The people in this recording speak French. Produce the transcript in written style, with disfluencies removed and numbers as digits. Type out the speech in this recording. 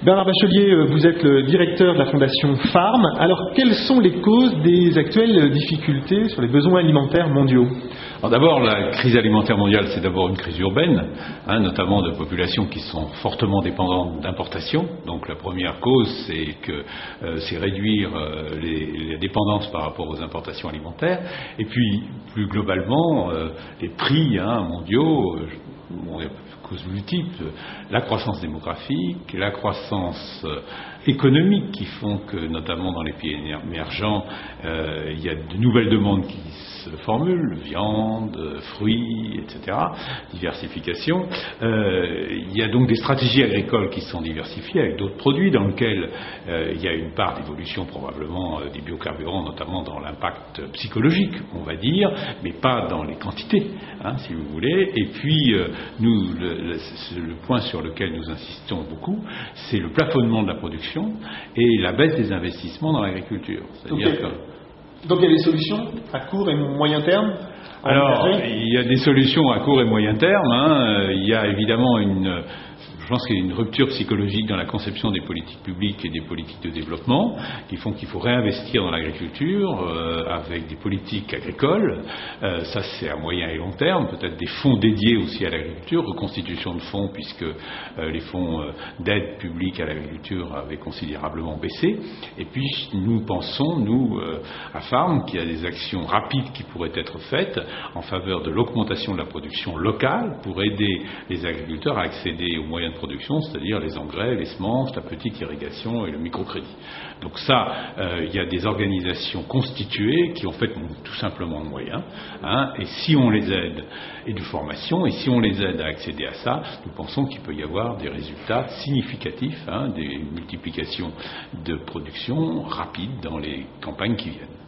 Bernard Bachelier, vous êtes le directeur de la Fondation Farm. Alors, quelles sont les causes des actuelles difficultés sur les besoins alimentaires mondiaux ? Alors d'abord, la crise alimentaire mondiale, c'est d'abord une crise urbaine, notamment de populations qui sont fortement dépendantes d'importations. Donc la première cause, c'est réduire les dépendances par rapport aux importations alimentaires. Et puis, plus globalement, les prix mondiaux, il y a causes multiples, la croissance démographique, la croissance économique qui font que, notamment dans les pays émergents, il y a de nouvelles demandes qui se formulent, viande, fruits, etc., diversification. Il y a donc des stratégies agricoles qui sont diversifiées avec d'autres produits dans lesquels il y a une part d'évolution probablement des biocarburants, notamment dans l'impact psychologique, on va dire, mais pas dans les quantités, si vous voulez. Et puis, le point sur lequel nous insistons beaucoup, c'est le plafonnement de la production et la baisse des investissements dans l'agriculture. Donc il y a des solutions à court et moyen terme ? Alors, il y a des solutions à court et moyen terme. Il y a évidemment je pense qu'il y a une rupture psychologique dans la conception des politiques publiques et des politiques de développement qui font qu'il faut réinvestir dans l'agriculture avec des politiques agricoles. Ça, c'est à moyen et long terme. Peut-être des fonds dédiés aussi à l'agriculture, reconstitution de fonds puisque les fonds d'aide publique à l'agriculture avaient considérablement baissé. Et puis, nous pensons, à Farm, qu'il y a des actions rapides qui pourraient être faites en faveur de l'augmentation de la production locale pour aider les agriculteurs à accéder aux moyens de production, c'est-à-dire les engrais, les semences, la petite irrigation et le microcrédit. Donc ça, il y a des organisations constituées qui en fait manquent tout simplement de moyens, et si on les aide, et de formation, et si on les aide à accéder à ça, nous pensons qu'il peut y avoir des résultats significatifs, des multiplications de production rapides dans les campagnes qui viennent.